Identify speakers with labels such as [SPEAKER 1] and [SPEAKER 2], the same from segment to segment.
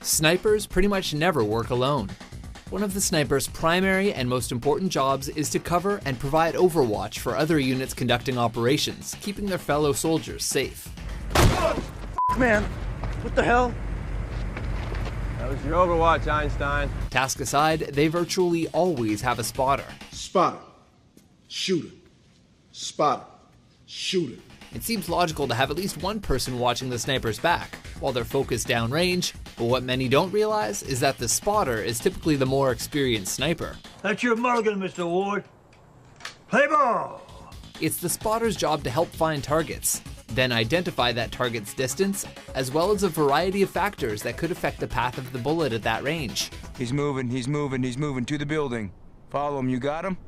[SPEAKER 1] Snipers pretty much never work alone. One of the sniper's primary and most important jobs is to cover and provide overwatch for other units conducting operations, keeping their fellow soldiers safe.
[SPEAKER 2] Man, what the hell?
[SPEAKER 3] That was your overwatch, Einstein.
[SPEAKER 1] Task aside, they virtually always have a spotter.
[SPEAKER 4] Spotter, shooter, spotter, shooter.
[SPEAKER 1] It seems logical to have at least one person watching the sniper's back while they're focused downrange, but what many don't realize is that the spotter is typically the more experienced sniper.
[SPEAKER 2] That's your mulligan, Mr. Ward. Play ball!
[SPEAKER 1] It's the spotter's job to help find targets, then identify that target's distance, as well as a variety of factors that could affect the path of the bullet at that range.
[SPEAKER 5] He's moving to the building. Follow him, you got him?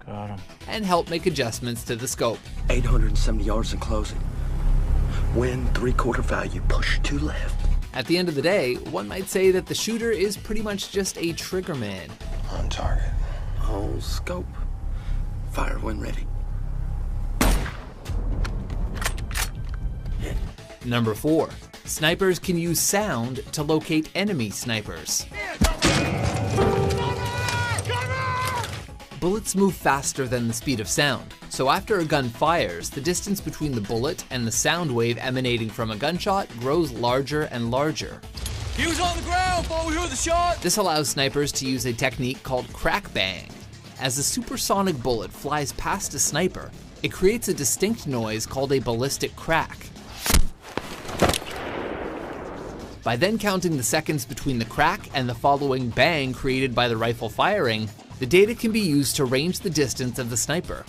[SPEAKER 2] Got him.
[SPEAKER 1] And help make adjustments to the scope.
[SPEAKER 6] 870 yards in closing. Wind 3/4 value, push to left.
[SPEAKER 1] At the end of the day, one might say that the shooter is pretty much just a trigger man.
[SPEAKER 6] On target. All scope. Fire when ready. Hit.
[SPEAKER 1] Number 4. Snipers can use sound to locate enemy snipers. Bullets move faster than the speed of sound, so after a gun fires, the distance between the bullet and the sound wave emanating from a gunshot grows larger and larger.
[SPEAKER 5] He was on the ground before we heard the shot!
[SPEAKER 1] This allows snipers to use a technique called crack bang. As a supersonic bullet flies past a sniper, it creates a distinct noise called a ballistic crack. By then counting the seconds between the crack and the following bang created by the rifle firing, the data can be used to range the distance of the sniper.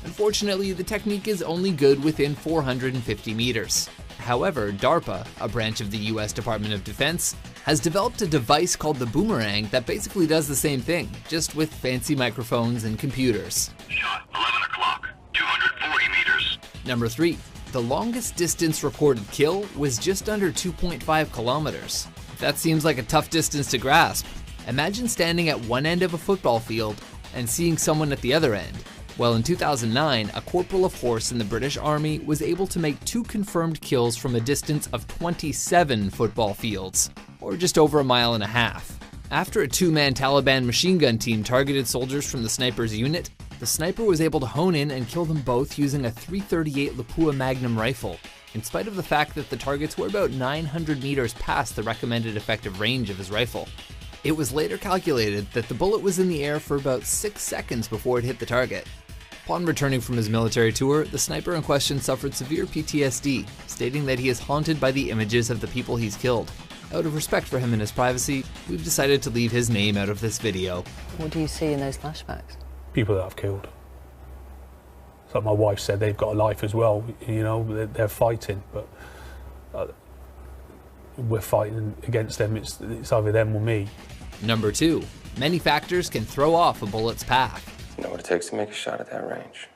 [SPEAKER 1] Unfortunately, the technique is only good within 450 meters. However, DARPA, a branch of the US Department of Defense, has developed a device called the Boomerang that basically does the same thing, just with fancy microphones and computers.
[SPEAKER 7] Shot 11 o'clock, 240 meters.
[SPEAKER 1] Number 3. The longest distance recorded kill was just under 2.5 kilometers. That seems like a tough distance to grasp. Imagine standing at one end of a football field and seeing someone at the other end. Well, in 2009, a corporal of horse in the British Army was able to make 2 confirmed kills from a distance of 27 football fields, or just over 1.5 miles. After a 2-man Taliban machine gun team targeted soldiers from the sniper's unit, the sniper was able to hone in and kill them both using a .338 Lapua Magnum rifle, in spite of the fact that the targets were about 900 meters past the recommended effective range of his rifle. It was later calculated that the bullet was in the air for about 6 seconds before it hit the target. Upon returning from his military tour, the sniper in question suffered severe PTSD, stating that he is haunted by the images of the people he's killed. Out of respect for him and his privacy, we've decided to leave his name out of this video.
[SPEAKER 8] What do you see in those flashbacks?
[SPEAKER 9] People that I've killed. It's like my wife said, they've got a life as well, you know, they're fighting, but we're fighting against them, it's either them or me.
[SPEAKER 1] Number 2. Many factors can throw off a bullet's path.
[SPEAKER 10] You know what it takes to make a shot at that range.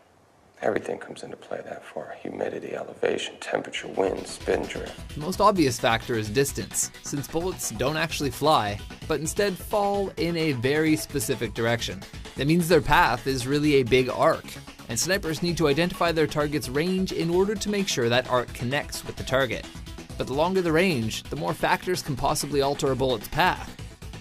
[SPEAKER 10] Everything comes into play that far. Humidity, elevation, temperature, wind, spin drift.
[SPEAKER 1] The most obvious factor is distance, since bullets don't actually fly, but instead fall in a very specific direction. That means their path is really a big arc, and snipers need to identify their target's range in order to make sure that arc connects with the target. But the longer the range, the more factors can possibly alter a bullet's path.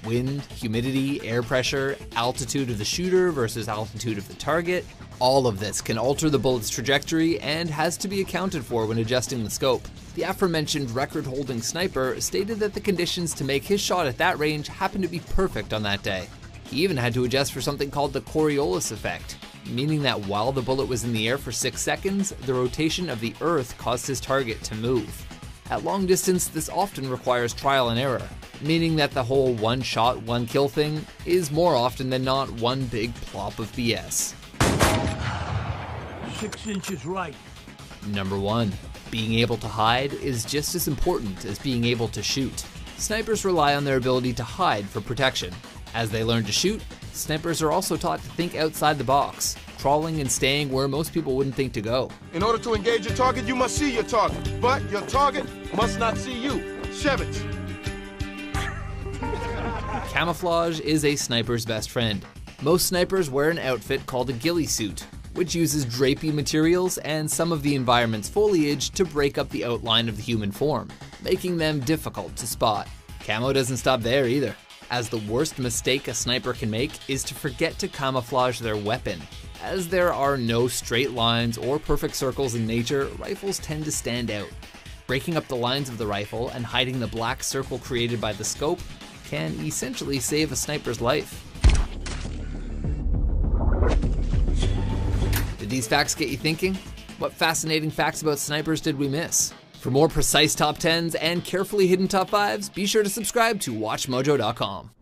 [SPEAKER 1] Wind, humidity, air pressure, altitude of the shooter versus altitude of the target. All of this can alter the bullet's trajectory and has to be accounted for when adjusting the scope. The aforementioned record-holding sniper stated that the conditions to make his shot at that range happened to be perfect on that day. He even had to adjust for something called the Coriolis effect, meaning that while the bullet was in the air for 6 seconds, the rotation of the Earth caused his target to move. At long distance, this often requires trial and error, meaning that the whole one shot, one kill thing is more often than not one big plop of BS.
[SPEAKER 2] 6 inches right.
[SPEAKER 1] Number 1. Being able to hide is just as important as being able to shoot. Snipers rely on their ability to hide for protection. As they learn to shoot, snipers are also taught to think outside the box, crawling and staying where most people wouldn't think to go.
[SPEAKER 4] In order to engage your target, you must see your target, but your target must not see you. Shevitz.
[SPEAKER 1] Camouflage is a sniper's best friend. Most snipers wear an outfit called a ghillie suit. which uses drapey materials and some of the environment's foliage to break up the outline of the human form, making them difficult to spot. Camo doesn't stop there either, as the worst mistake a sniper can make is to forget to camouflage their weapon. As there are no straight lines or perfect circles in nature, rifles tend to stand out. Breaking up the lines of the rifle and hiding the black circle created by the scope can essentially save a sniper's life. Did these facts get you thinking? What fascinating facts about snipers did we miss? For more precise top 10s and carefully hidden top 5s, be sure to subscribe to WatchMojo.com.